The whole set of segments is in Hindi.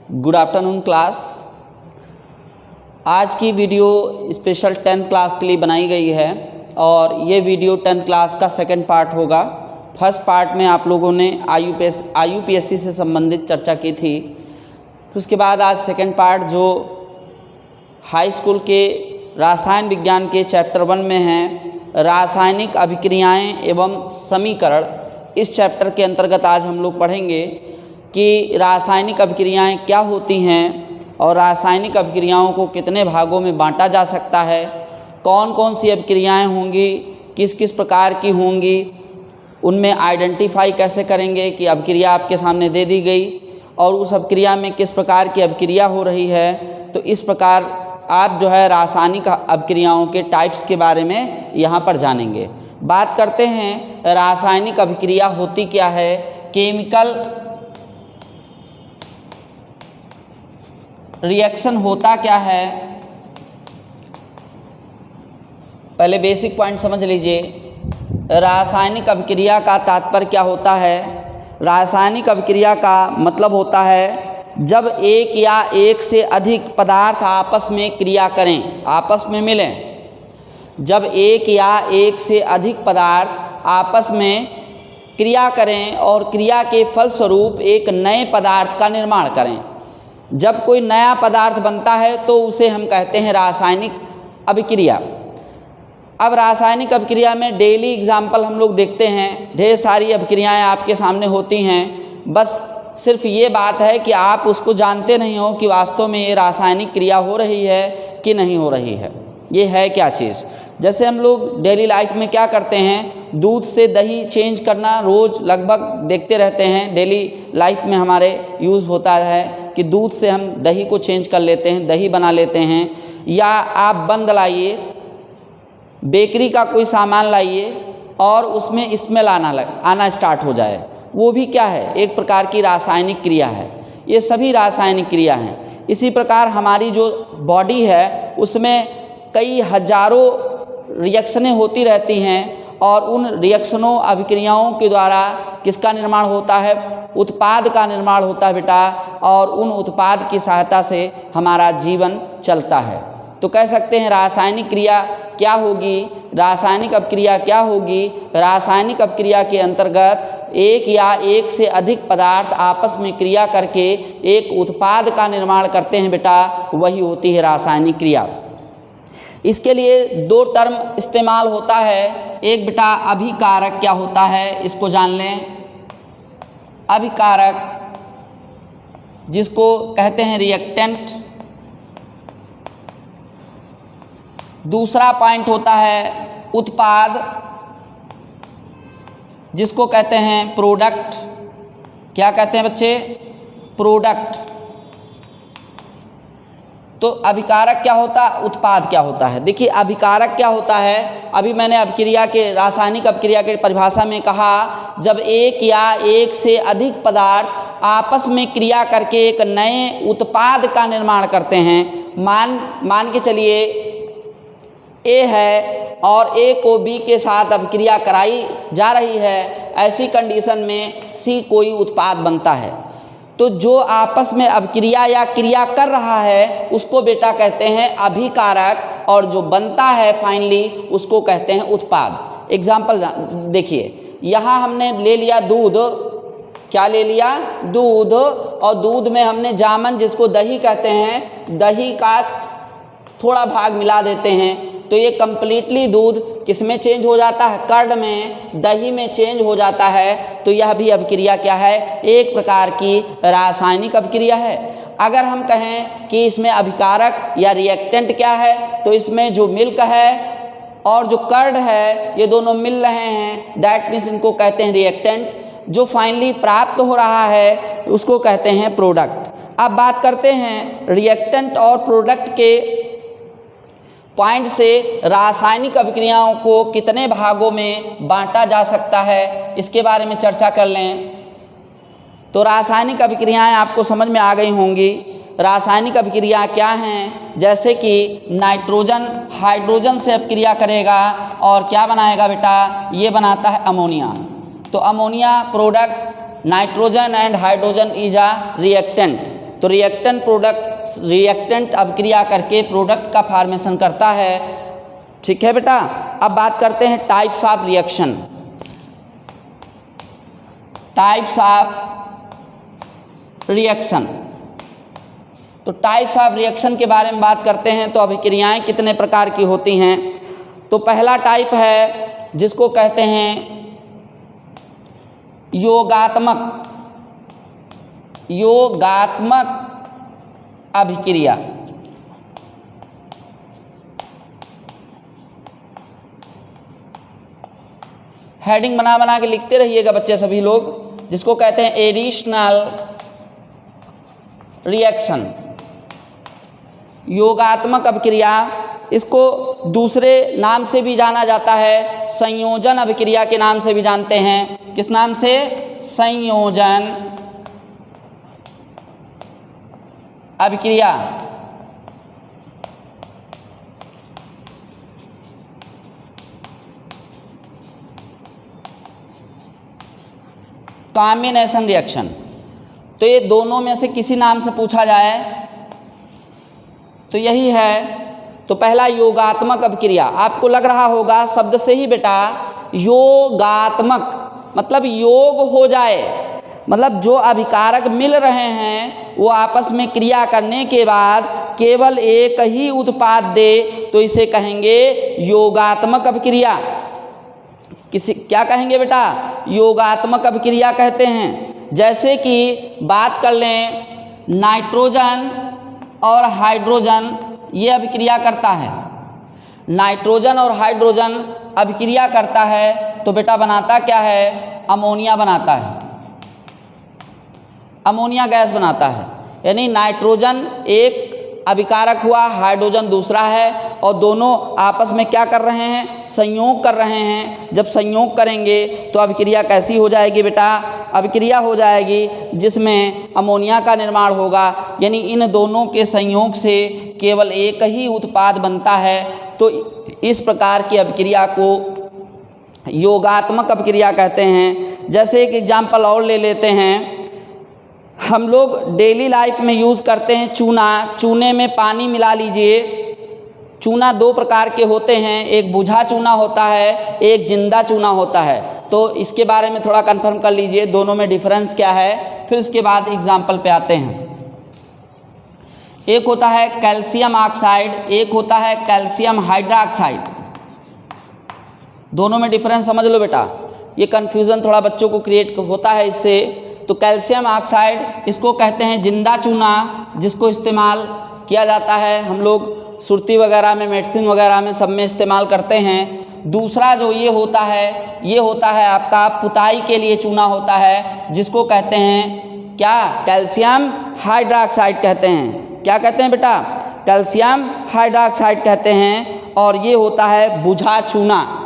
Good afternoon class. आज की वीडियो स्पेशल 10th क्लास के लिए बनाई गई है और ये वीडियो 10th क्लास का सेकंड पार्ट होगा। फर्स्ट पार्ट में आप लोगों ने IUPSC से संबंधित चर्चा की थी। उसके बाद आज सेकंड पार्ट जो हाई स्कूल के रसायन विज्ञान के चैप्टर 1 में है, रासायनिक अभिक्रियाएं एवं समीकरण, इस चैप्टर के अंतर्गत आज हम लोग पढ़ेंगे कि रासायनिक अभिक्रियाएं क्या होती हैं और रासायनिक अभिक्रियाओं को कितने भागों में बांटा जा सकता है, कौन कौन सी अभिक्रियाएं होंगी, किस किस प्रकार की होंगी, उनमें आइडेंटिफाई कैसे करेंगे कि अभिक्रिया आपके सामने दे दी गई और उस अभिक्रिया में किस प्रकार की अभिक्रिया हो रही है। तो इस प्रकार आप जो है रासायनिक अभिक्रियाओं के टाइप्स के बारे में यहाँ पर जानेंगे। बात करते हैं रासायनिक अभिक्रिया होती क्या है, केमिकल रिएक्शन होता क्या है। पहले बेसिक पॉइंट समझ लीजिए। रासायनिक अभिक्रिया का तात्पर्य क्या होता है। रासायनिक अभिक्रिया का मतलब होता है जब एक या एक से अधिक पदार्थ आपस में क्रिया करें, आपस में मिलें। जब एक या एक से अधिक पदार्थ आपस में क्रिया करें और क्रिया के फलस्वरूप एक नए पदार्थ का निर्माण करें। जब कोई नया पदार्थ बनता है तो उसे हम कहते हैं रासायनिक अभिक्रिया। अब रासायनिक अभिक्रिया में डेली एग्जाम्पल हम लोग देखते हैं, ढेर सारी अभिक्रियाएं आपके सामने होती हैं। बस सिर्फ ये बात है कि आप उसको जानते नहीं हो कि वास्तव में ये रासायनिक क्रिया हो रही है कि नहीं हो रही है, ये है क्या चीज़। जैसे हम लोग डेली लाइफ में क्या करते हैं, दूध से दही चेंज करना रोज़ लगभग देखते रहते हैं। डेली लाइफ में हमारे यूज़ होता है कि दूध से हम दही को चेंज कर लेते हैं, दही बना लेते हैं। या आप बंद लाइए, बेकरी का कोई सामान लाइए और उसमें स्मेल आना स्टार्ट हो जाए, वो भी क्या है, एक प्रकार की रासायनिक क्रिया है। ये सभी रासायनिक क्रिया हैं। इसी प्रकार हमारी जो बॉडी है उसमें कई हजारों रिएक्शनें होती रहती हैं और उन रिएक्शनों अभिक्रियाओं के द्वारा किसका निर्माण होता है, उत्पाद का निर्माण होता है बेटा, और उन उत्पाद की सहायता से हमारा जीवन चलता है। तो कह सकते हैं रासायनिक क्रिया क्या होगी, रासायनिक अभिक्रिया क्या होगी। रासायनिक अभिक्रिया के अंतर्गत एक या एक से अधिक पदार्थ आपस में क्रिया करके एक उत्पाद का निर्माण करते हैं बेटा, वही होती है रासायनिक क्रिया। इसके लिए दो टर्म इस्तेमाल होता है। एक बेटा अभिकारक क्या होता है, इसको जान लें। अभिकारक जिसको कहते हैं रिएक्टेंट। दूसरा पॉइंट होता है उत्पाद जिसको कहते हैं प्रोडक्ट। क्या कहते हैं बच्चे, प्रोडक्ट। तो अभिकारक क्या होता है, उत्पाद क्या होता है। देखिए अभिकारक क्या होता है, अभी मैंने अभिक्रिया के रासायनिक अभिक्रिया के परिभाषा में कहा जब एक या एक से अधिक पदार्थ आपस में क्रिया करके एक नए उत्पाद का निर्माण करते हैं। मान के चलिए ए है और ए को बी के साथ अभिक्रिया कराई जा रही है, ऐसी कंडीशन में सी कोई उत्पाद बनता है। तो जो आपस में अभिक्रिया या क्रिया कर रहा है उसको बेटा कहते हैं अभिकारक, और जो बनता है फाइनली उसको कहते हैं उत्पाद। एग्जाम्पल देखिए, यहाँ हमने ले लिया दूध। क्या ले लिया, दूध, और दूध में हमने जामन जिसको दही कहते हैं, दही का थोड़ा भाग मिला देते हैं। तो ये कंप्लीटली दूध किस में चेंज हो जाता है, कर्ड में, दही में चेंज हो जाता है। तो यह भी अभिक्रिया क्या है, एक प्रकार की रासायनिक अभिक्रिया है। अगर हम कहें कि इसमें अभिकारक या रिएक्टेंट क्या है, तो इसमें जो मिल्क है और जो कर्ड है ये दोनों मिल रहे हैं, दैट मीन्स इनको कहते हैं रिएक्टेंट। जो फाइनली प्राप्त हो रहा है उसको कहते हैं प्रोडक्ट। अब बात करते हैं रिएक्टेंट और प्रोडक्ट के पॉइंट से रासायनिक अभिक्रियाओं को कितने भागों में बांटा जा सकता है, इसके बारे में चर्चा कर लें। तो रासायनिक अभिक्रियाएं आपको समझ में आ गई होंगी। रासायनिक अभिक्रिया क्या हैं, जैसे कि नाइट्रोजन हाइड्रोजन से अभिक्रिया करेगा और क्या बनाएगा बेटा, ये बनाता है अमोनिया। तो ammonia product, nitrogen and hydrogen is a reactant. तो रिएक्टेंट अभिक्रिया करके प्रोडक्ट का फॉर्मेशन करता है। ठीक है बेटा। अब बात करते हैं types of reaction. Types of reaction, तो टाइप्स ऑफ रिएक्शन के बारे में बात करते हैं। तो अभिक्रियाएं कितने प्रकार की होती हैं? तो पहला टाइप है जिसको कहते हैं योगात्मक अभिक्रिया। हेडिंग बना बना के लिखते रहिएगा बच्चे सभी लोग, जिसको कहते हैं एडिशनल रिएक्शन, योगात्मक अभिक्रिया। इसको दूसरे नाम से भी जाना जाता है, संयोजन अभिक्रिया के नाम से भी जानते हैं। किस नाम से? संयोजन अभिक्रिया। कॉम्बिनेशन रिएक्शन, तो ये दोनों में से किसी नाम से पूछा जाए तो यही है। तो पहला योगात्मक अभिक्रिया, आपको लग रहा होगा शब्द से ही बेटा, योगात्मक मतलब योग हो जाए, मतलब जो अभिकारक मिल रहे हैं वो आपस में क्रिया करने के बाद केवल एक ही उत्पाद दे, तो इसे कहेंगे योगात्मक अभिक्रिया। क्या कहेंगे बेटा? योगात्मक अभिक्रिया कहते हैं। जैसे कि बात कर लें, नाइट्रोजन और हाइड्रोजन ये अभिक्रिया करता है। नाइट्रोजन और हाइड्रोजन अभिक्रिया करता है तो बेटा बनाता क्या है? अमोनिया बनाता है, अमोनिया गैस बनाता है। यानी नाइट्रोजन एक अभिकारक हुआ, हाइड्रोजन दूसरा है, और दोनों आपस में क्या कर रहे हैं? संयोग कर रहे हैं। जब संयोग करेंगे तो अभिक्रिया कैसी हो जाएगी बेटा? अभिक्रिया हो जाएगी जिसमें अमोनिया का निर्माण होगा। यानी इन दोनों के संयोग से केवल एक ही उत्पाद बनता है। तो इस प्रकार की अभिक्रिया को योगात्मक अभिक्रिया कहते हैं। जैसे एक एग्जाम्पल और ले लेते हैं, हम लोग डेली लाइफ में यूज़ करते हैं चूना। चूने में पानी मिला लीजिए। चूना दो प्रकार के होते हैं, एक बुझा चूना होता है, एक जिंदा चूना होता है। तो इसके बारे में थोड़ा कंफर्म कर लीजिए, दोनों में डिफरेंस क्या है, फिर इसके बाद एग्जाम्पल पे आते हैं। एक होता है कैल्शियम ऑक्साइड, एक होता है कैल्शियम हाइड्रोक्साइड। दोनों में डिफरेंस समझ लो बेटा, ये कन्फ्यूज़न थोड़ा बच्चों को क्रिएट होता है इससे। तो कैल्शियम ऑक्साइड इसको कहते हैं जिंदा चूना, जिसको इस्तेमाल किया जाता है, हम लोग सुर्ती वगैरह में, मेडिसिन वगैरह में, सब में इस्तेमाल करते हैं। दूसरा जो ये होता है आपका पुताई के लिए चूना होता है, जिसको कहते हैं क्या? कैल्शियम हाइड्रोक्साइड कहते हैं। क्या कहते हैं बेटा? कैल्शियम हाइड्रोक्साइड कहते हैं। और ये होता है बुझा चूना,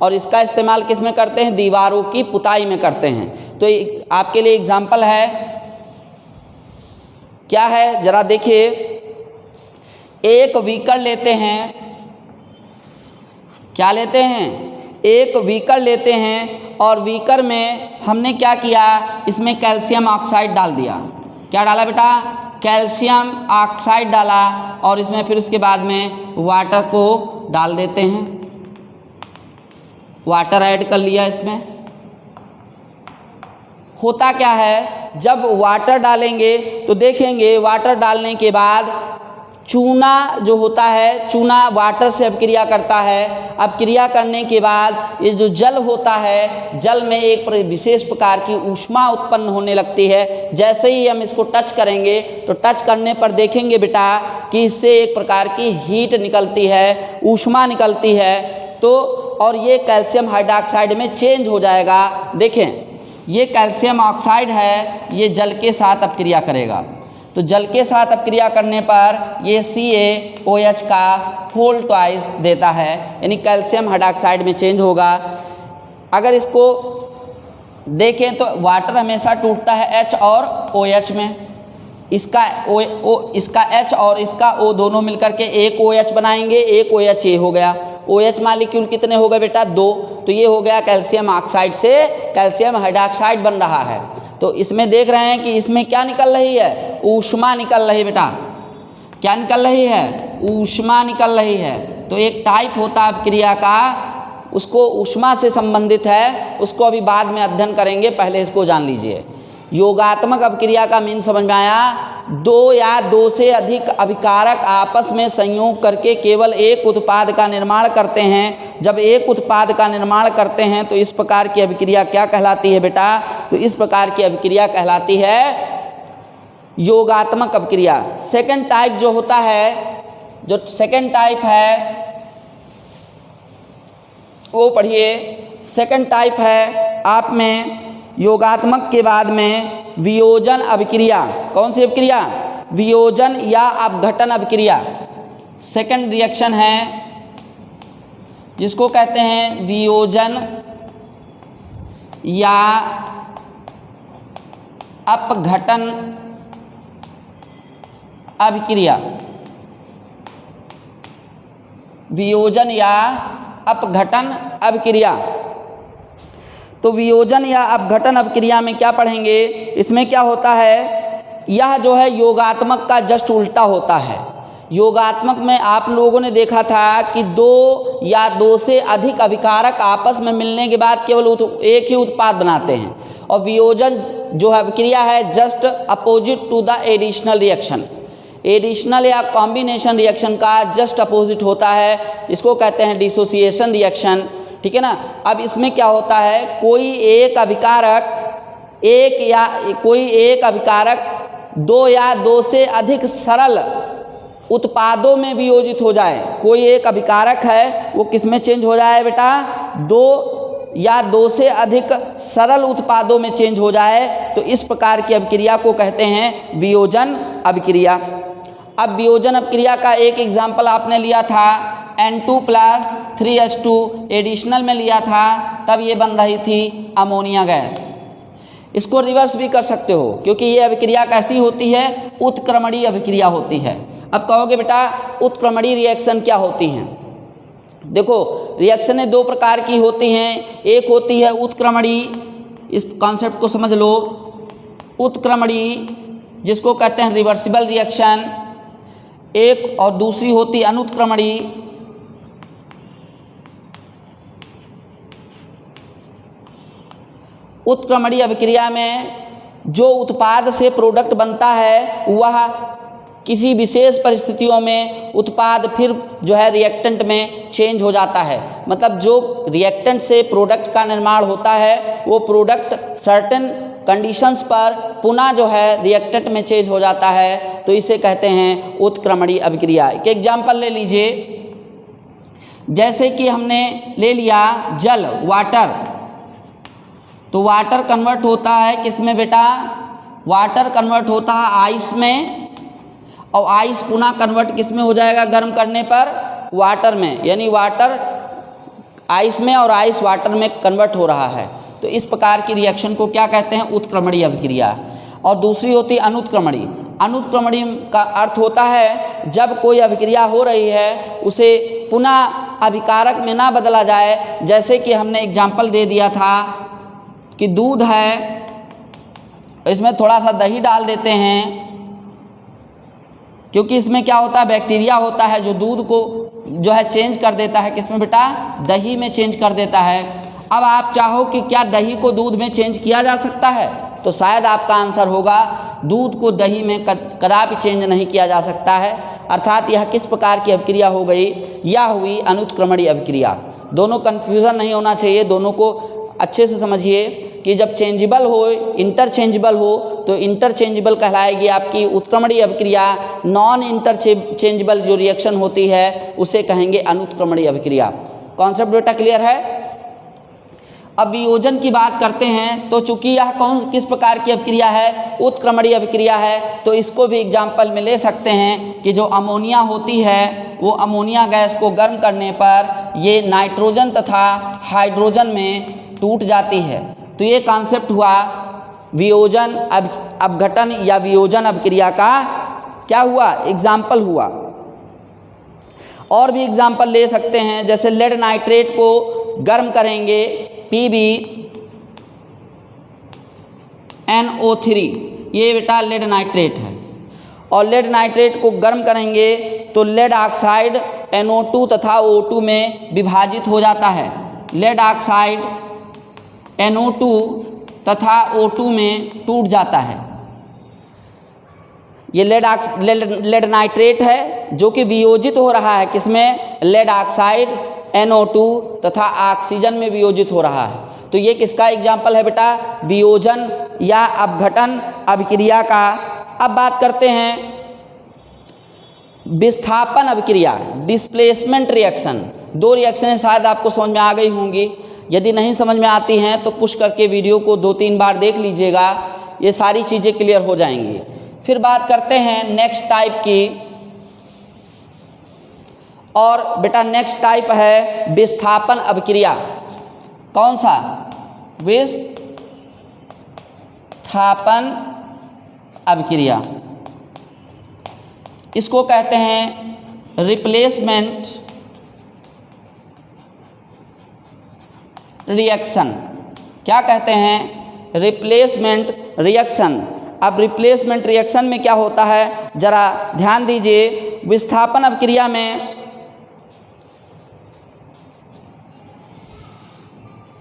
और इसका इस्तेमाल किस में करते हैं? दीवारों की पुताई में करते हैं। तो आपके लिए एग्जाम्पल है, क्या है जरा देखिए। एक व्हीकल लेते हैं, क्या लेते हैं? एक व्हीकल लेते हैं, और व्हीकल में हमने क्या किया? इसमें कैल्शियम ऑक्साइड डाल दिया। क्या डाला बेटा? कैल्शियम ऑक्साइड डाला, और इसमें फिर इसके बाद में वाटर को डाल देते हैं। वाटर ऐड कर लिया इसमें। होता क्या है, जब वाटर डालेंगे तो देखेंगे वाटर डालने के बाद चूना जो होता है, चूना वाटर से अभिक्रिया करता है। अभिक्रिया करने के बाद ये जो जल होता है, जल में एक विशेष प्रकार की ऊष्मा उत्पन्न होने लगती है। जैसे ही हम इसको टच करेंगे तो टच करने पर देखेंगे बेटा कि इससे एक प्रकार की हीट निकलती है, ऊष्मा निकलती है। तो और ये कैल्शियम हाइड्रोक्साइड में चेंज हो जाएगा। देखें, ये कैल्शियम ऑक्साइड है, ये जल के साथ अभिक्रिया करेगा। तो जल के साथ अभिक्रिया करने पर ये CaOH का होल ट्वाइस देता है, यानी कैल्शियम हाइड्रोक्साइड में चेंज होगा। अगर इसको देखें तो वाटर हमेशा टूटता है H और OH में। इसका H और इसका O दोनों मिलकर के एक OH बनाएंगे, एक OH ये हो गया। OH मॉलिक्यूल कितने हो गए बेटा? 2। तो ये हो गया कैल्शियम ऑक्साइड से कैल्शियम हाइड्रोक्साइड बन रहा है। तो इसमें देख रहे हैं कि इसमें क्या निकल रही है? ऊष्मा निकल रही बेटा, क्या निकल रही है? ऊष्मा निकल रही है। तो एक टाइप होता है अभिक्रिया का, उसको ऊष्मा से संबंधित है, उसको अभी बाद में अध्ययन करेंगे, पहले इसको जान लीजिए। योगात्मक अभिक्रिया का मीन समझ में आया? दो या दो से अधिक अभिकारक आपस में संयोग करके केवल एक उत्पाद का निर्माण करते हैं। जब एक उत्पाद का निर्माण करते हैं तो इस प्रकार की अभिक्रिया क्या कहलाती है बेटा? तो इस प्रकार की अभिक्रिया कहलाती है योगात्मक अभिक्रिया। सेकंड टाइप जो होता है, जो सेकंड टाइप है वो पढ़िए। सेकंड टाइप है आप में योगात्मक के बाद में वियोजन अभिक्रिया। कौन सी अभिक्रिया? वियोजन या अपघटन अभिक्रिया। सेकंड रिएक्शन है जिसको कहते हैं वियोजन या अपघटन अभिक्रिया। वियोजन या अपघटन अभिक्रिया। तो वियोजन या अपघटन अभिक्रिया में क्या पढ़ेंगे? इसमें क्या होता है, यह जो है योगात्मक का जस्ट उल्टा होता है। योगात्मक में आप लोगों ने देखा था कि दो या दो से अधिक अभिकारक आपस में मिलने के बाद केवल एक ही उत्पाद बनाते हैं, और वियोजन जो है अभिक्रिया है just opposite to the additional reaction. Additional या कॉम्बिनेशन रिएक्शन का जस्ट अपोजिट होता है, इसको कहते हैं डिसोसिएशन रिएक्शन। ठीक है ना। अब इसमें क्या होता है, कोई एक अभिकारक दो या दो से अधिक सरल उत्पादों में वियोजित हो जाए। कोई एक अभिकारक है वो किस में चेंज हो जाए बेटा? दो या दो से अधिक सरल उत्पादों में चेंज हो जाए, तो इस प्रकार की अभिक्रिया को कहते हैं वियोजन अभिक्रिया। अब वियोजन अभिक्रिया का एक एग्जाम्पल आपने लिया था N2+3H2 एडिशनल में लिया था, तब ये बन रही थी अमोनिया गैस। इसको रिवर्स भी कर सकते हो क्योंकि ये अभिक्रिया कैसी होती है? उत्क्रमणीय अभिक्रिया होती है। अब कहोगे बेटा उत्क्रमणीय रिएक्शन क्या होती हैं? देखो रिएक्शनें दो प्रकार की होती हैं। एक होती है उत्क्रमणीय, इस कॉन्सेप्ट को समझ लो। उत्क्रमणीय जिसको कहते हैं रिवर्सिबल रिएक्शन, एक और दूसरी होती अनुत्क्रमणीय। उत्क्रमणीय अभिक्रिया में जो उत्पाद से प्रोडक्ट बनता है वह किसी विशेष परिस्थितियों में उत्पाद फिर जो है रिएक्टेंट में चेंज हो जाता है। मतलब जो रिएक्टेंट से प्रोडक्ट का निर्माण होता है वो प्रोडक्ट सर्टेन कंडीशंस पर पुनः जो है रिएक्टेंट में चेंज हो जाता है, तो इसे कहते हैं उत्क्रमणीय अभिक्रिया। एक एग्जाम्पल ले लीजिए, जैसे कि हमने ले लिया जल, वाटर। तो वाटर कन्वर्ट होता है किस में बेटा? वाटर कन्वर्ट होता है आइस में, और आइस पुनः कन्वर्ट किस में हो जाएगा गर्म करने पर? वाटर में। यानी वाटर आइस में और आइस वाटर में कन्वर्ट हो रहा है। तो इस प्रकार की रिएक्शन को क्या कहते हैं? उत्क्रमणीय अभिक्रिया। और दूसरी होती है अनुत्क्रमणीय। अनुत्क्रमणीय का अर्थ होता है जब कोई अभिक्रिया हो रही है उसे पुनः अभिकारक में ना बदला जाए। जैसे कि हमने एग्जाम्पल दे दिया था कि दूध है, इसमें थोड़ा सा दही डाल देते हैं, क्योंकि इसमें क्या होता है? बैक्टीरिया होता है जो दूध को जो है चेंज कर देता है। किसमें बेटा? दही में चेंज कर देता है। अब आप चाहो कि क्या दही को दूध में चेंज किया जा सकता है? तो शायद आपका आंसर होगा दूध को दही में कदापि चेंज नहीं किया जा सकता है। अर्थात यह किस प्रकार की अभिक्रिया हो गई? यह हुई अनुत्क्रमणीय अभिक्रिया। दोनों कन्फ्यूज़न नहीं होना चाहिए, दोनों को अच्छे से समझिए कि जब चेंजेबल हो, इंटरचेंजेबल हो, तो इंटरचेंजेबल कहलाएगी आपकी उत्क्रमणीय अभिक्रिया। नॉन इंटरचेंजेबल जो रिएक्शन होती है उसे कहेंगे अनुत्क्रमणीय अभिक्रिया। कॉन्सेप्ट बेटा क्लियर है? अब वियोजन की बात करते हैं, तो चूंकि यह किस प्रकार की अभिक्रिया है? उत्क्रमणीय अभिक्रिया है, तो इसको भी एग्जाम्पल में ले सकते हैं कि जो अमोनिया होती है वो अमोनिया गैस को गर्म करने पर ये नाइट्रोजन तथा हाइड्रोजन में टूट जाती है। तो ये कॉन्सेप्ट हुआ वियोजन अपघटन या वियोजन अभिक्रिया का क्या हुआ? एग्जाम्पल हुआ। और भी एग्जाम्पल ले सकते हैं, जैसे लेड नाइट्रेट को गर्म करेंगे, PbNO3, ये बेटा लेड नाइट्रेट है। और लेड नाइट्रेट को गर्म करेंगे तो लेड ऑक्साइड NO2 तथा O2 में विभाजित हो जाता है। लेड ऑक्साइड NO2 तथा O2 में टूट जाता है। ये लेड नाइट्रेट है जो कि वियोजित हो रहा है किसमें, लेड ऑक्साइड NO2 तथा ऑक्सीजन में वियोजित हो रहा है। तो ये किसका एग्जाम्पल है बेटा, वियोजन या अपघटन अभिक्रिया का। अब बात करते हैं विस्थापन अभिक्रिया, डिस्प्लेसमेंट रिएक्शन। दो रिएक्शनें शायद आपको समझ में आ गई होंगी, यदि नहीं समझ में आती हैं तो पुश करके वीडियो को 2-3 बार देख लीजिएगा, ये सारी चीज़ें क्लियर हो जाएंगी। फिर बात करते हैं नेक्स्ट टाइप की, और बेटा नेक्स्ट टाइप है विस्थापन अभिक्रिया। कौन सा, विस्थापन अभिक्रिया। इसको कहते हैं रिप्लेसमेंट रिएक्शन। क्या कहते हैं, रिप्लेसमेंट रिएक्शन। अब रिप्लेसमेंट रिएक्शन में क्या होता है, जरा ध्यान दीजिए। विस्थापन अभिक्रिया में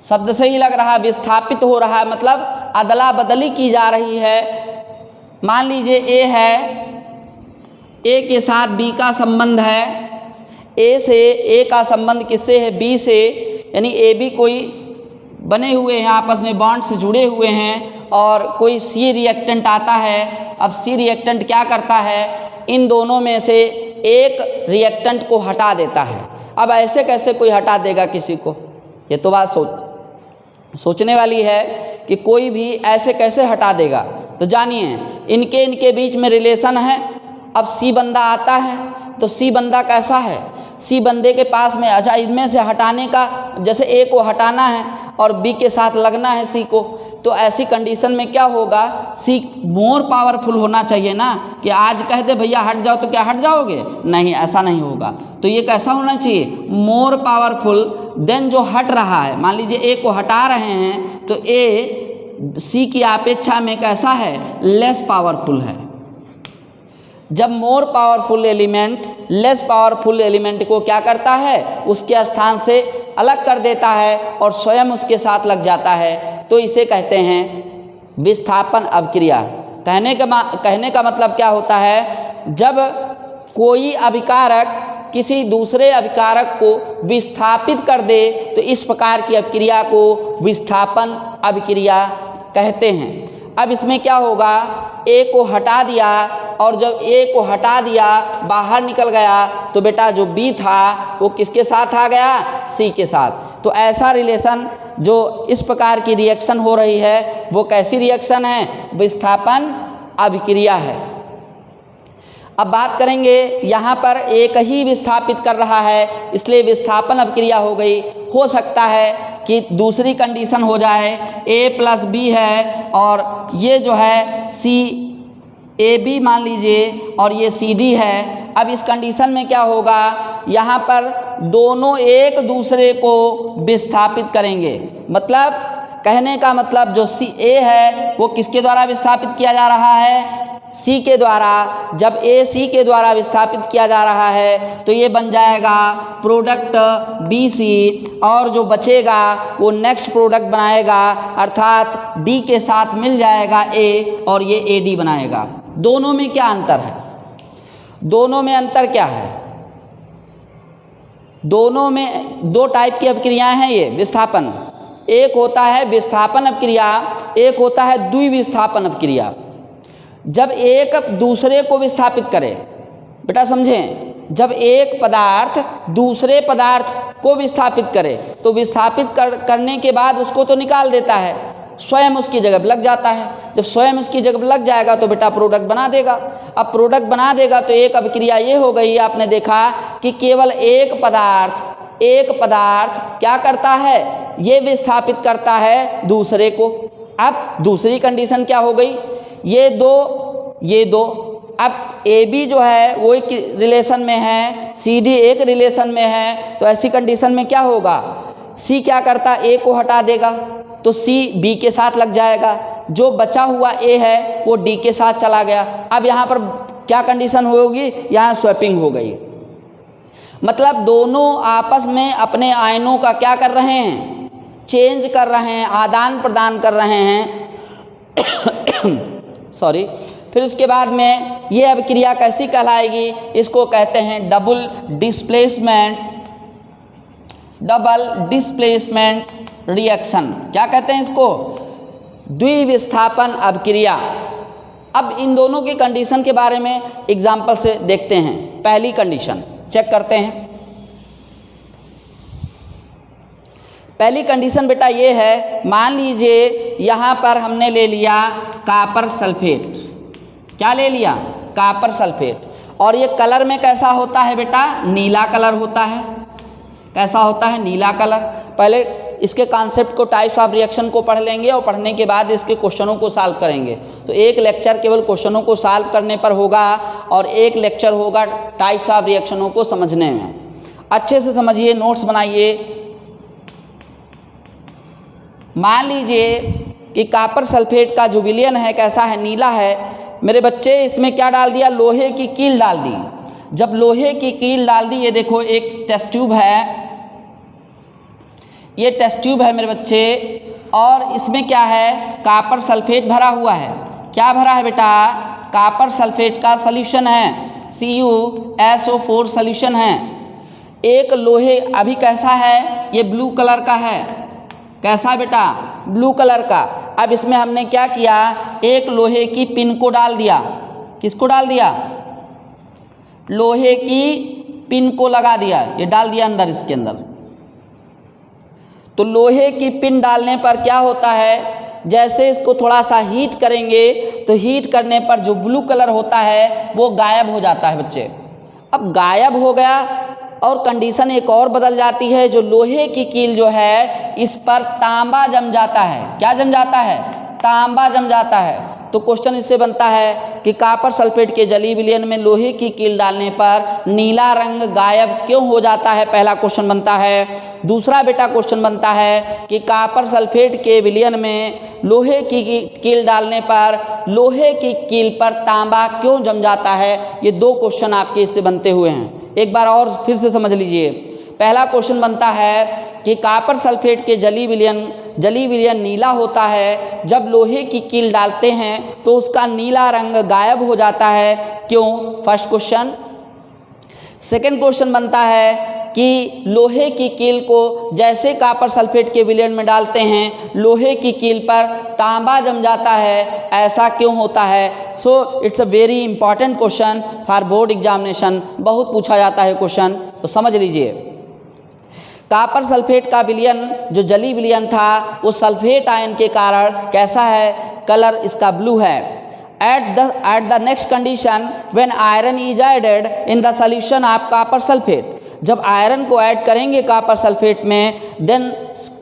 शब्द से ही लग रहा है विस्थापित हो रहा है, मतलब अदला बदली की जा रही है। मान लीजिए ए है, ए के साथ बी का संबंध है, ए से ए का संबंध किससे है, बी से, यानी ए बी कोई बने हुए हैं, आपस में बॉन्ड से जुड़े हुए हैं, और कोई सी रिएक्टेंट आता है। अब सी रिएक्टेंट क्या करता है, इन दोनों में से एक रिएक्टेंट को हटा देता है। अब ऐसे कैसे कोई हटा देगा किसी को, ये तो बात सोचने वाली है कि कोई भी ऐसे कैसे हटा देगा। तो जानिए, इनके बीच में रिलेशन है। अब सी बंदा आता है तो सी बंदा कैसा है, सी बंदे के पास में, अच्छा इनमें से हटाने का, जैसे ए को हटाना है और बी के साथ लगना है सी को, तो ऐसी कंडीशन में क्या होगा, सी मोर पावरफुल होना चाहिए ना, कि आज कह दे भैया हट जाओ तो क्या हट जाओगे, नहीं, ऐसा नहीं होगा। तो ये कैसा होना चाहिए, मोर पावरफुल देन जो हट रहा है। मान लीजिए ए को हटा रहे हैं तो ए सी की अपेक्षा में कैसा है, लेस पावरफुल है। जब more powerful element less powerful element को क्या करता है, उसके स्थान से अलग कर देता है और स्वयं उसके साथ लग जाता है, तो इसे कहते हैं विस्थापन अभिक्रिया। कहने का मतलब क्या होता है, जब कोई अभिकारक किसी दूसरे अभिकारक को विस्थापित कर दे तो इस प्रकार की अभिक्रिया को विस्थापन अभिक्रिया कहते हैं। अब इसमें क्या होगा, ए को हटा दिया, और जब ए को हटा दिया बाहर निकल गया तो बेटा जो बी था वो किसके साथ आ गया, सी के साथ। तो ऐसा रिलेशन जो इस प्रकार की रिएक्शन हो रही है वो कैसी रिएक्शन है, विस्थापन अभिक्रिया है। अब बात करेंगे, यहाँ पर एक ही विस्थापित कर रहा है इसलिए विस्थापन अभिक्रिया हो गई। हो सकता है कि दूसरी कंडीशन हो जाए, a प्लस बी है और ये जो है सी ए बी मान लीजिए और ये सी डी है। अब इस कंडीशन में क्या होगा, यहाँ पर दोनों एक दूसरे को विस्थापित करेंगे। मतलब कहने का मतलब जो सी ए है वो किसके द्वारा विस्थापित किया जा रहा है, सी के द्वारा। जब ए सी के द्वारा विस्थापित किया जा रहा है तो ये बन जाएगा प्रोडक्ट बी सी, और जो बचेगा वो नेक्स्ट प्रोडक्ट बनाएगा, अर्थात डी के साथ मिल जाएगा ए और ये ए डी बनाएगा। दोनों में क्या अंतर है, दोनों में अंतर क्या है, दोनों में दो टाइप की अभिक्रियाएं हैं ये विस्थापन। एक होता है विस्थापन अभिक्रिया, एक होता है द्विविस्थापन अभिक्रिया। जब एक दूसरे को विस्थापित करे, बेटा समझें, जब एक पदार्थ दूसरे पदार्थ को विस्थापित करे तो विस्थापित करने के बाद उसको तो निकाल देता है, स्वयं उसकी जगह लग जाता है। जब स्वयं उसकी जगह लग जाएगा तो बेटा प्रोडक्ट बना देगा। अब प्रोडक्ट बना देगा तो एक अभिक्रिया ये हो गई, आपने देखा कि केवल एक पदार्थ क्या करता है, ये विस्थापित करता है दूसरे को। अब दूसरी कंडीशन क्या हो गई, ये दो अब ए बी जो है वो एक रिलेशन में है, सी डी एक रिलेशन में है, तो ऐसी कंडीशन में क्या होगा, सी क्या करता, ए को हटा देगा तो सी बी के साथ लग जाएगा, जो बचा हुआ ए है वो डी के साथ चला गया। अब यहाँ पर क्या कंडीशन होगी, यहाँ स्वैपिंग हो गई, मतलब दोनों आपस में अपने आयनों का क्या कर रहे हैं, चेंज कर रहे हैं, आदान प्रदान कर रहे हैं सॉरी। फिर उसके बाद में ये अभिक्रिया कैसी कहलाएगी, इसको कहते हैं डबल डिस्प्लेसमेंट रिएक्शन। क्या कहते हैं इसको, द्विविस्थापन अभिक्रिया। अब इन दोनों की कंडीशन के बारे में एग्जाम्पल से देखते हैं। पहली कंडीशन चेक करते हैं। पहली कंडीशन बेटा ये है, मान लीजिए यहाँ पर हमने ले लिया कॉपर सल्फेट। क्या ले लिया, कॉपर सल्फेट, और ये कलर में कैसा होता है बेटा, नीला कलर होता है। कैसा होता है, नीला कलर। पहले इसके कॉन्सेप्ट को, टाइप्स ऑफ रिएक्शन को पढ़ लेंगे और पढ़ने के बाद इसके क्वेश्चनों को सॉल्व करेंगे। तो एक लेक्चर केवल क्वेश्चनों को सॉल्व करने पर होगा और एक लेक्चर होगा टाइप्स ऑफ रिएक्शनों को समझने में। अच्छे से समझिए, नोट्स बनाइए। मान लीजिए कि कॉपर सल्फेट का जो विलयन है कैसा है, नीला है। मेरे बच्चे इसमें क्या डाल दिया, लोहे की कील डाल दी। जब लोहे की कील डाल दी, ये देखो एक टेस्ट ट्यूब है, ये टेस्ट ट्यूब है मेरे बच्चे, और इसमें क्या है, कॉपर सल्फेट भरा हुआ है। क्या भरा है बेटा, कॉपर सल्फेट का सॉल्यूशन है, CuSO4 सॉल्यूशन है। एक लोहे अभी कैसा है, ये ब्लू कलर का है। कैसा बेटा, ब्लू कलर का। अब इसमें हमने क्या किया, एक लोहे की पिन को डाल दिया। किसको डाल दिया, लोहे की पिन को लगा दिया, ये डाल दिया अंदर, इसके अंदर। तो लोहे की पिन डालने पर क्या होता है, जैसे इसको थोड़ा सा हीट करेंगे तो हीट करने पर जो ब्लू कलर होता है वो गायब हो जाता है बच्चे। अब गायब हो गया और कंडीशन एक और बदल जाती है, जो लोहे की कील जो है इस पर तांबा जम जाता है। क्या जम जाता है, तांबा जम जाता है। तो क्वेश्चन इससे बनता है कि कॉपर सल्फेट के जलीय विलयन में लोहे की कील डालने पर नीला रंग गायब क्यों हो जाता है, पहला क्वेश्चन बनता है। दूसरा बेटा क्वेश्चन बनता है कि कॉपर सल्फेट के विलयन में लोहे की कील डालने पर लोहे की कील पर तांबा क्यों जम जाता है। ये दो क्वेश्चन आपके इससे बनते हुए हैं। एक बार और फिर से समझ लीजिए। पहला क्वेश्चन बनता है कि कॉपर सल्फेट के जलीय विलयन नीला होता है, जब लोहे की कील डालते हैं तो उसका नीला रंग गायब हो जाता है, क्यों, फर्स्ट क्वेश्चन। सेकंड क्वेश्चन बनता है कि लोहे की कील को जैसे कॉपर सल्फेट के विलयन में डालते हैं लोहे की कील पर तांबा जम जाता है, ऐसा क्यों होता है। So it's a very important question for board examination, बहुत पूछा जाता है क्वेश्चन, तो समझ लीजिए। कॉपर सल्फेट का विलयन जो जलीय विलयन था वो सल्फेट आयन के कारण कैसा है, कलर इसका ब्लू है। At the next condition when iron is added in the solution of copper sulphate, जब आयरन को ऐड करेंगे कॉपर सल्फेट में, then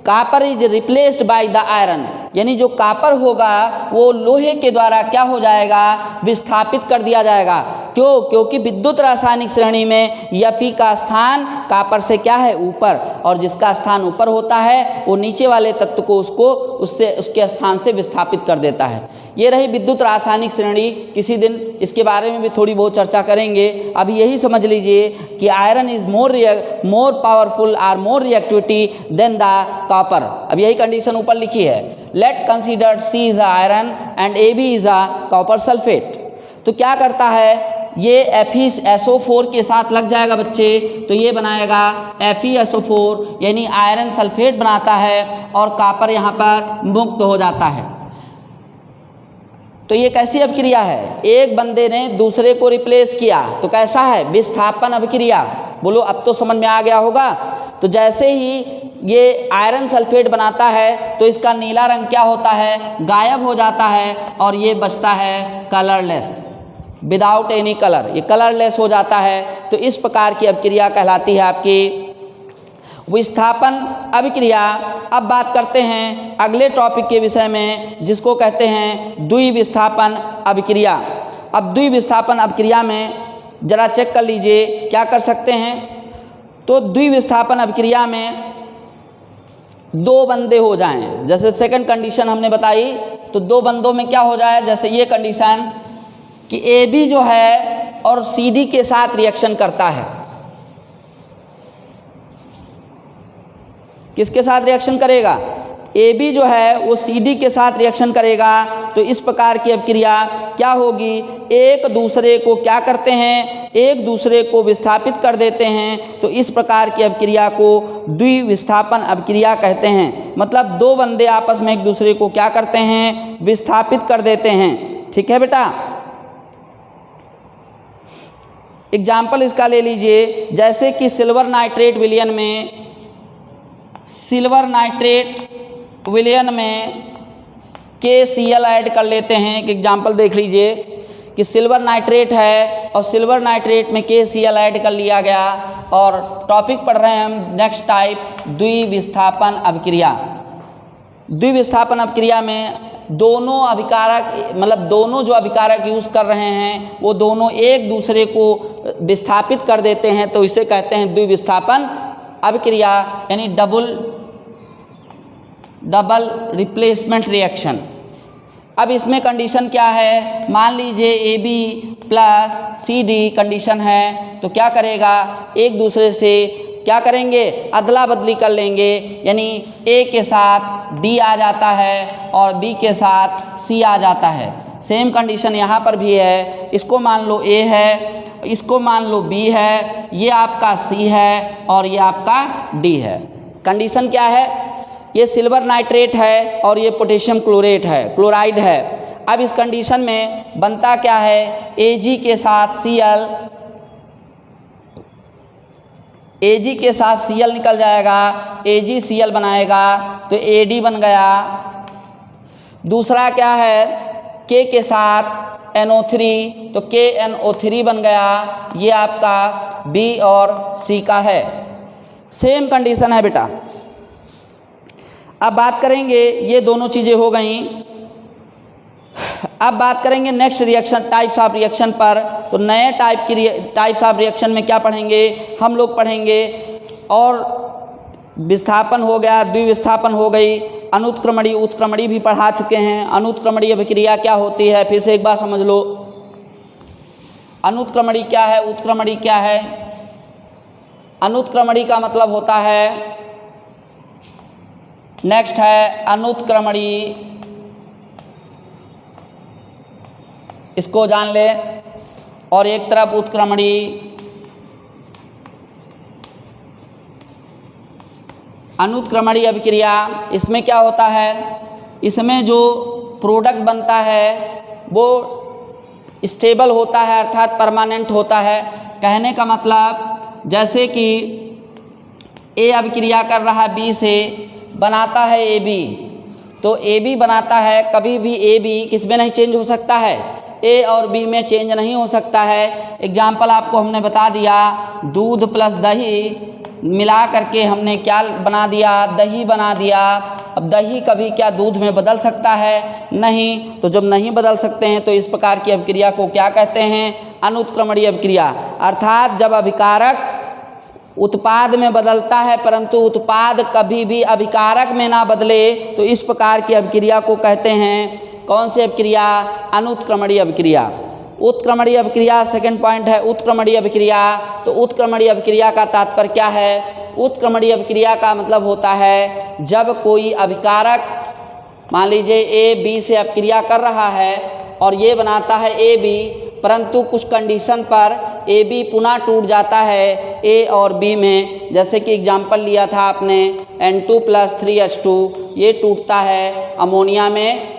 copper is replaced by the iron, यानी जो कॉपर होगा वो लोहे के द्वारा क्या हो जाएगा, विस्थापित कर दिया जाएगा। क्यों, क्योंकि विद्युत रासायनिक श्रेणी में Fe का स्थान कॉपर से क्या है, ऊपर, और जिसका स्थान ऊपर होता है वो नीचे वाले तत्व को उसके स्थान से विस्थापित कर देता है। ये रही विद्युत रासायनिक श्रेणी, किसी दिन इसके बारे में भी थोड़ी बहुत चर्चा करेंगे। अभी यही समझ लीजिए कि आयरन इज मोर पावरफुल और मोर रिएक्टिविटी देन द कॉपर। अब यही कंडीशन ऊपर लिखी है। Late consider C is iron and AB is a copper sulphate. तो क्या करता है, ये FeSO4 के साथ लग जाएगा बच्चे, तो ये बनाएगा FeSO4, यानी आयरन सल्फेट बनाता है और कॉपर यहाँ पर मुक्त हो जाता है। तो ये कैसी अभिक्रिया है, एक बंदे ने दूसरे को रिप्लेस किया, तो कैसा है, विस्थापन अभिक्रिया। बोलो अब तो समझ में आ गया होगा। तो जैसे ही ये आयरन सल्फेट बनाता है तो इसका नीला रंग क्या होता है, गायब हो जाता है, और ये बचता है कलरलेस, विदाउट एनी कलर, ये कलरलेस हो जाता है। तो इस प्रकार की अभिक्रिया कहलाती है आपकी विस्थापन अभिक्रिया। अब बात करते हैं अगले टॉपिक के विषय में, जिसको कहते हैं द्विविस्थापन अभिक्रिया। अब द्विविस्थापन अभिक्रिया में जरा चेक कर लीजिए क्या कर सकते हैं। तो द्विविस्थापन अभिक्रिया में दो बंदे हो जाएं, जैसे सेकंड कंडीशन हमने बताई, तो दो बंदों में क्या हो जाए, जैसे ये कंडीशन कि AB जो है और CD के साथ रिएक्शन करता है। किसके साथ रिएक्शन करेगा? AB जो है वो CD के साथ रिएक्शन करेगा। तो इस प्रकार की अभिक्रिया क्या होगी? एक दूसरे को क्या करते हैं? एक दूसरे को विस्थापित कर देते हैं। तो इस प्रकार की अभिक्रिया को द्विविस्थापन अभिक्रिया कहते हैं। मतलब दो बंदे आपस में एक दूसरे को क्या करते हैं? विस्थापित कर देते हैं। ठीक है बेटा। एग्जाम्पल इसका ले लीजिए, जैसे कि सिल्वर नाइट्रेट विलयन में KCl ऐड कर लेते हैं। एक एग्जाम्पल देख लीजिए कि सिल्वर नाइट्रेट है और सिल्वर नाइट्रेट में KCl ऐड कर लिया गया। और टॉपिक पढ़ रहे हैं हम नेक्स्ट टाइप, द्विविस्थापन अभिक्रिया। द्विविस्थापन अभिक्रिया में दोनों अभिकारक, मतलब दोनों जो अभिकारक यूज़ कर रहे हैं वो दोनों एक दूसरे को विस्थापित कर देते हैं। तो इसे कहते हैं द्विविस्थापन अभिक्रिया, यानी डबल रिप्लेसमेंट रिएक्शन। अब इसमें कंडीशन क्या है? मान लीजिए AB प्लस CD कंडीशन है, तो क्या करेगा? एक दूसरे से क्या करेंगे? अदला बदली कर लेंगे, यानी A के साथ D आ जाता है और B के साथ C आ जाता है। सेम कंडीशन यहाँ पर भी है। इसको मान लो A है, इसको मान लो B है, ये आपका C है और ये आपका D है। कंडीशन क्या है? ये सिल्वर नाइट्रेट है और ये पोटेशियम क्लोराइड है। अब इस कंडीशन में बनता क्या है? Ag के साथ Cl निकल जाएगा, AgCl बनाएगा तो AD बन गया। दूसरा क्या है? K के साथ NO3 तो KNO3 बन गया। ये आपका B और C का है। सेम कंडीशन है बेटा। अब बात करेंगे, ये दोनों चीज़ें हो गई। अब बात करेंगे next reaction, types of reaction पर। तो नए टाइप्स ऑफ रिएक्शन में क्या पढ़ेंगे? हम लोग पढ़ेंगे और विस्थापन हो गया, द्विविस्थापन हो गई, अनुत्क्रमणीय उत्क्रमणीय भी पढ़ा चुके हैं। अनुत्क्रमणीय अभिक्रिया क्या होती है? फिर से एक बार समझ लो। अनुत्क्रमणीय क्या है? उत्क्रमणीय क्या है? अनुत्क्रमणीय का मतलब होता है, नेक्स्ट है अनुत्क्रमणीय, इसको जान ले। और एक तरफ उत्क्रमणीय। अनुत्क्रमणीय अभिक्रिया, इसमें क्या होता है? इसमें जो प्रोडक्ट बनता है वो स्टेबल होता है, अर्थात परमानेंट होता है। कहने का मतलब, जैसे कि A अभिक्रिया कर रहा है B से, बनाता है AB, तो AB बनाता है, कभी भी AB किस में नहीं चेंज हो सकता है? A और B में चेंज नहीं हो सकता है। एग्जाम्पल आपको हमने बता दिया, दूध प्लस दही मिला करके हमने क्या बना दिया? दही बना दिया। अब दही कभी क्या दूध में बदल सकता है? नहीं। तो जब नहीं बदल सकते हैं तो इस प्रकार की अभिक्रिया को क्या कहते हैं? अनुत्क्रमणीय अभिक्रिया। अर्थात जब अभिकारक उत्पाद में बदलता है परंतु उत्पाद कभी भी अभिकारक में ना बदले, तो इस प्रकार की अभिक्रिया को कहते हैं कौन सी अभिक्रिया? अनुत्क्रमणीय अभिक्रिया। उत्क्रमणीय अभिक्रिया सेकंड पॉइंट है उत्क्रमणीय अभिक्रिया। तो उत्क्रमणीय अभिक्रिया का तात्पर्य क्या है? उत्क्रमणीय अभिक्रिया का मतलब होता है जब कोई अभिकारक, मान लीजिए A B से अभिक्रिया कर रहा है और ये बनाता है AB, परंतु कुछ कंडीशन पर AB पुनः टूट जाता है A और B में। जैसे कि एग्जाम्पल लिया था आपने N2 + 3H2, ये टूटता है अमोनिया में,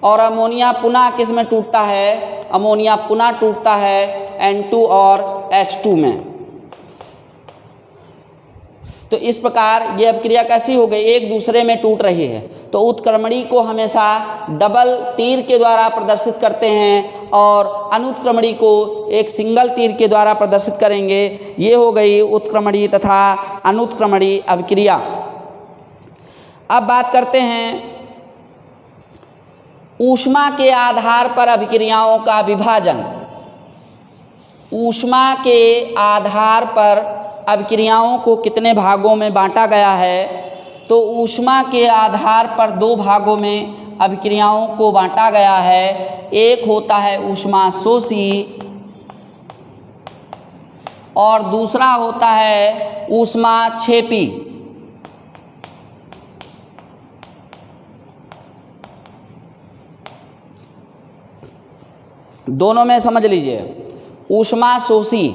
और अमोनिया पुनः किस में टूटता है? अमोनिया पुनः टूटता है N2 और H2 में। तो इस प्रकार ये अभिक्रिया कैसी हो गई? एक दूसरे में टूट रही है। तो उत्क्रमणीय को हमेशा डबल तीर के द्वारा प्रदर्शित करते हैं और अनुत्क्रमणीय को एक सिंगल तीर के द्वारा प्रदर्शित करेंगे। ये हो गई उत्क्रमणीय तथा अनुत्क्रमणीय अभिक्रिया। अब बात करते हैं ऊष्मा के आधार पर अभिक्रियाओं का विभाजन। ऊष्मा के आधार पर अभिक्रियाओं को कितने भागों में बांटा गया है? तो ऊष्मा के आधार पर दो भागों में अभिक्रियाओं को बांटा गया है। एक होता है ऊष्माशोषी और दूसरा होता है ऊष्माक्षेपी। दोनों में समझ लीजिए। ऊष्माशोषी,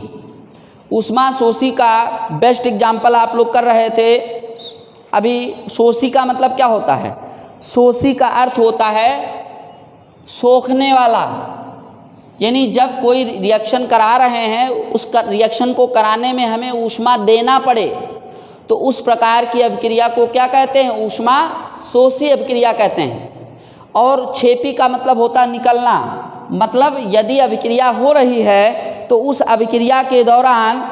ऊष्माशोषी का बेस्ट एग्जाम्पल आप लोग कर रहे थे अभी। शोषी का मतलब क्या होता है? शोषी का अर्थ होता है सोखने वाला, यानी जब कोई रिएक्शन करा रहे हैं उस रिएक्शन को कराने में हमें ऊष्मा देना पड़े तो उस प्रकार की अभिक्रिया को क्या कहते हैं? ऊष्माशोषी अभिक्रिया कहते हैं। और क्षेपी का मतलब होता है निकलना, मतलब यदि अभिक्रिया हो रही है तो उस अभिक्रिया के दौरान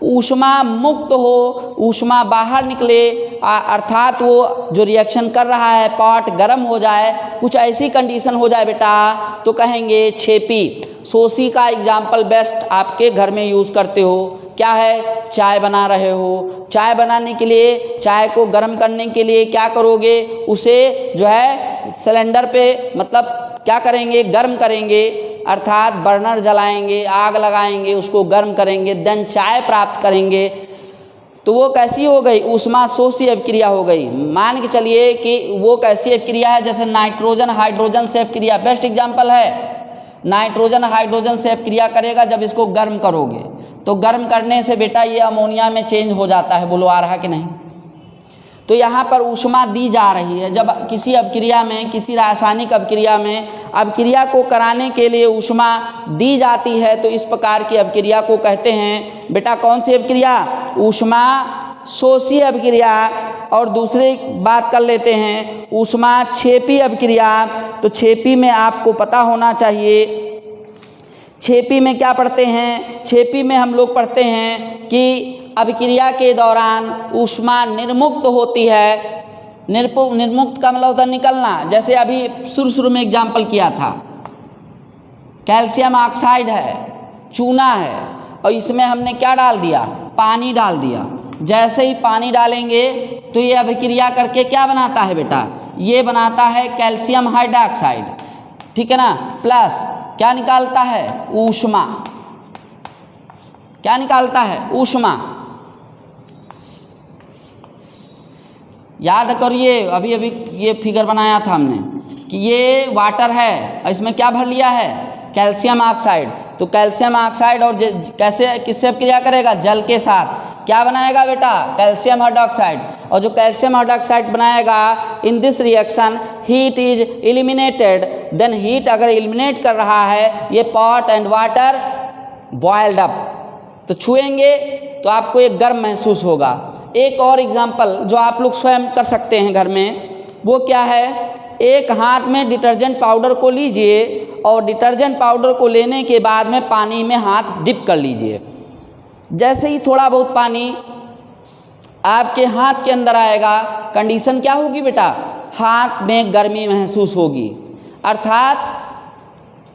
ऊष्मा मुक्त हो, ऊष्मा बाहर निकले, अर्थात वो जो रिएक्शन कर रहा है पॉट गर्म हो जाए, कुछ ऐसी कंडीशन हो जाए बेटा तो कहेंगे क्षेपी। शोषी का एग्जाम्पल बेस्ट आपके घर में यूज़ करते हो। क्या है? चाय बना रहे हो, चाय बनाने के लिए, चाय को गर्म करने के लिए क्या करोगे? उसे जो है सिलेंडर पे मतलब क्या करेंगे? गर्म करेंगे, अर्थात बर्नर जलाएंगे, आग लगाएंगे, उसको गर्म करेंगे, देन चाय प्राप्त करेंगे। तो वो कैसी हो गई? ऊष्माशोषी अभिक्रिया हो गई। मान के चलिए कि वो कैसी अभिक्रिया है? जैसे नाइट्रोजन हाइड्रोजन से अभिक्रिया, बेस्ट एग्जाम्पल है। नाइट्रोजन हाइड्रोजन से अभिक्रिया करेगा जब इसको गर्म करोगे, तो गर्म करने से बेटा ये अमोनिया में चेंज हो जाता है। बोलो आ रहा कि नहीं? तो यहाँ पर ऊष्मा दी जा रही है। जब किसी अभिक्रिया में, किसी रासायनिक अभिक्रिया में अभिक्रिया को कराने के लिए ऊष्मा दी जाती है तो इस प्रकार की अभिक्रिया को कहते हैं बेटा कौन सी अभिक्रिया? ऊष्माशोषी अभिक्रिया। और दूसरी बात कर लेते हैं ऊष्माक्षेपी अभिक्रिया। तो क्षेपी में आपको पता होना चाहिए, क्षेपी में क्या पढ़ते हैं? क्षेपी में हम लोग पढ़ते हैं कि अभिक्रिया के दौरान ऊष्मा निर्मुक्त होती है। निर्मुक्त का मतलब होता है निकलना। जैसे अभी शुरू में एग्जाम्पल किया था, कैल्शियम ऑक्साइड है, चूना है, और इसमें हमने क्या डाल दिया? पानी डाल दिया। जैसे ही पानी डालेंगे तो ये अभिक्रिया करके क्या बनाता है बेटा? ये बनाता है कैल्शियम हाइड्रोक्साइड, ठीक है ना, प्लस क्या निकालता है? ऊष्मा। क्या निकालता है? ऊष्मा। याद करिए अभी ये फिगर बनाया था हमने कि ये वाटर है, इसमें क्या भर लिया है? Calcium oxide. तो कैल्शियम ऑक्साइड और कैसे किससे अभिक्रिया करेगा? जल के साथ। क्या बनाएगा बेटा? Calcium hydroxide. और जो कैल्शियम हाइड्रोक्साइड बनाएगा, in this reaction heat is eliminated. Then heat अगर एलिमिनेट कर रहा है, ये pot and water boiled up, तो छुएंगे तो आपको एक गर्म महसूस होगा। एक और एग्जाम्पल जो आप लोग स्वयं कर सकते हैं घर में, वो क्या है? एक हाथ में डिटर्जेंट पाउडर को लीजिए और डिटर्जेंट पाउडर को लेने के बाद में पानी में हाथ डिप कर लीजिए। जैसे ही थोड़ा बहुत पानी आपके हाथ के अंदर आएगा, कंडीशन क्या होगी बेटा? हाथ में गर्मी महसूस होगी, अर्थात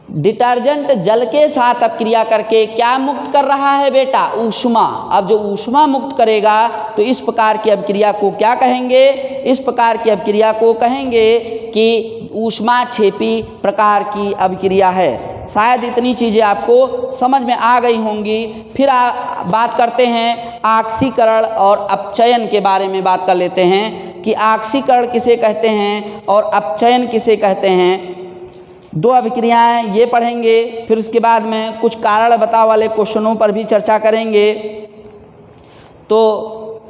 डिटर्जेंट जल के साथ अभिक्रिया करके क्या मुक्त कर रहा है बेटा? ऊष्मा। अब जो ऊष्मा मुक्त करेगा तो इस प्रकार की अभिक्रिया को क्या कहेंगे? इस प्रकार की अभिक्रिया को कहेंगे कि ऊष्माक्षेपी प्रकार की अभिक्रिया है। शायद इतनी चीज़ें आपको समझ में आ गई होंगी। फिर बात करते हैं ऑक्सीकरण और अपचयन के बारे में बात कर लेते हैं कि ऑक्सीकरण किसे कहते हैं और अपचयन किसे कहते हैं। दो अभिक्रियाएं ये पढ़ेंगे, फिर उसके बाद में कुछ कारण बताओ वाले क्वेश्चनों पर भी चर्चा करेंगे। तो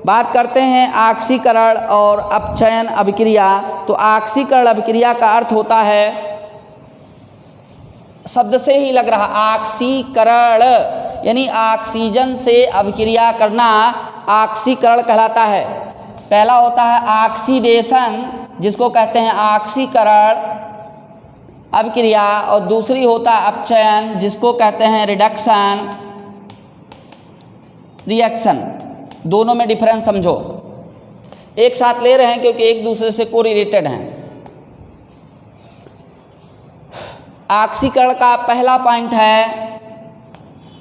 बात करते हैं ऑक्सीकरण और अपचयन अभिक्रिया। तो ऑक्सीकरण अभिक्रिया का अर्थ होता है, शब्द से ही लग रहा, ऑक्सीकरण यानी ऑक्सीजन से अभिक्रिया करना ऑक्सीकरण कहलाता है। पहला होता है ऑक्सीडेशन, जिसको कहते हैं ऑक्सीकरण अभिक्रिया, और दूसरी होता है अपचयन, जिसको कहते हैं रिडक्शन रिएक्शन। दोनों में डिफरेंस समझो, एक साथ ले रहे हैं क्योंकि एक दूसरे से कोरिलेटेड हैं। ऑक्सीकरण का पहला पॉइंट है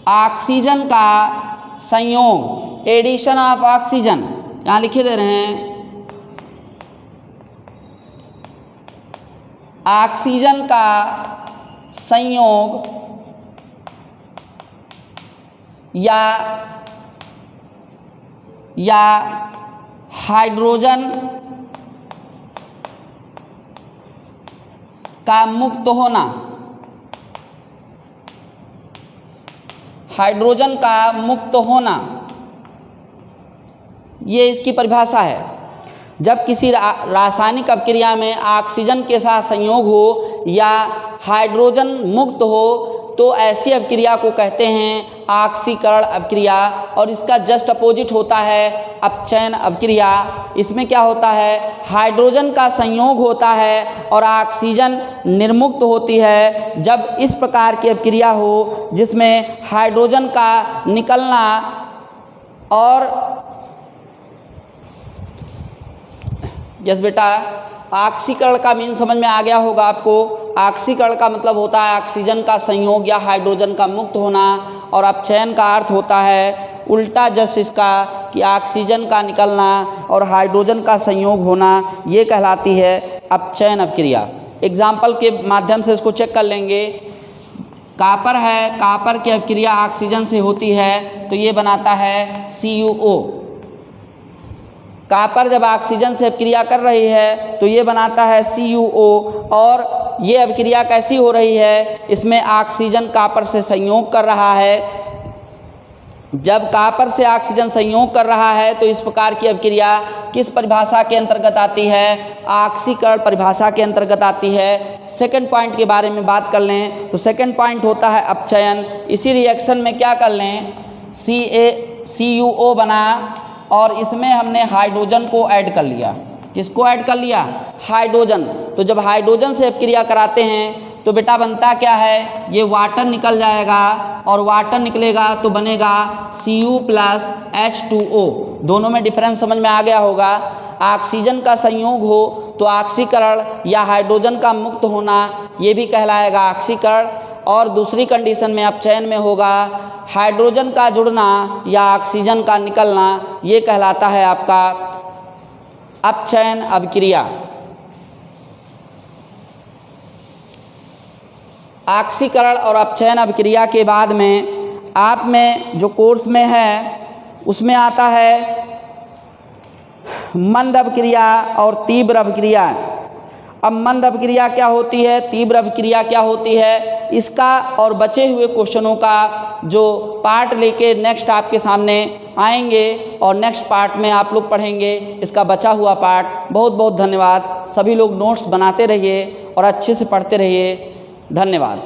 ऑक्सीजन का संयोग, एडिशन ऑफ ऑक्सीजन। यहाँ लिखे दे रहे हैं ऑक्सीजन का संयोग या हाइड्रोजन का मुक्त होना, हाइड्रोजन का मुक्त होना, ये इसकी परिभाषा है। जब किसी रासायनिक अभिक्रिया में ऑक्सीजन के साथ संयोग हो या हाइड्रोजन मुक्त हो तो ऐसी अभिक्रिया को कहते हैं ऑक्सीकरण अभिक्रिया। और इसका जस्ट अपोजिट होता है अपचयन अभिक्रिया। इसमें क्या होता है, हाइड्रोजन का संयोग होता है और ऑक्सीजन निर्मुक्त होती है। जब इस प्रकार की अभिक्रिया हो जिसमें हाइड्रोजन का निकलना और यस बेटा, ऑक्सीकरण का मीन समझ में आ गया होगा आपको। ऑक्सीकरण का मतलब होता है ऑक्सीजन का संयोग या हाइड्रोजन का मुक्त होना, और अपचयन का अर्थ होता है उल्टा जस्ट इसका कि ऑक्सीजन का निकलना और हाइड्रोजन का संयोग होना, ये कहलाती है अपचयन अभिक्रिया। एग्जाम्पल के माध्यम से इसको चेक कर लेंगे। कॉपर है, कॉपर की अभिक्रिया ऑक्सीजन से होती है तो ये बनाता है CuO। कॉपर जब ऑक्सीजन से अभिक्रिया कर रही है तो ये बनाता है CuO। और ये अभिक्रिया कैसी हो रही है, इसमें ऑक्सीजन कॉपर से संयोग कर रहा है। जब कॉपर से ऑक्सीजन संयोग कर रहा है तो इस प्रकार की अभिक्रिया किस परिभाषा के अंतर्गत आती है, ऑक्सीकरण परिभाषा के अंतर्गत आती है। सेकंड पॉइंट के बारे में बात कर लें तो सेकंड पॉइंट होता है अपचयन। इसी रिएक्शन में क्या कर लें, CuO बना और इसमें हमने हाइड्रोजन को ऐड कर लिया। किसको ऐड कर लिया, हाइड्रोजन। तो जब हाइड्रोजन से अभिक्रिया कराते हैं तो बेटा बनता क्या है, ये वाटर निकल जाएगा और वाटर निकलेगा तो बनेगा Cu+H2O। दोनों में डिफरेंस समझ में आ गया होगा। ऑक्सीजन का संयोग हो तो ऑक्सीकरण या हाइड्रोजन का मुक्त होना, ये भी कहलाएगा ऑक्सीकरण। और दूसरी कंडीशन में अपचयन में होगा हाइड्रोजन का जुड़ना या ऑक्सीजन का निकलना, ये कहलाता है आपका अपचयन अभिक्रिया। ऑक्सीकरण और अपचयन अभिक्रिया के बाद में आप में जो कोर्स में है उसमें आता है मंद अभिक्रिया और तीव्र अभिक्रिया। अब मंद अभिक्रिया क्या होती है, तीव्र अभिक्रिया क्या होती है, इसका और बचे हुए क्वेश्चनों का जो पार्ट लेके नेक्स्ट आपके सामने आएंगे और नेक्स्ट पार्ट में आप लोग पढ़ेंगे इसका बचा हुआ पार्ट। बहुत बहुत धन्यवाद। सभी लोग नोट्स बनाते रहिए और अच्छे से पढ़ते रहिए। धन्यवाद।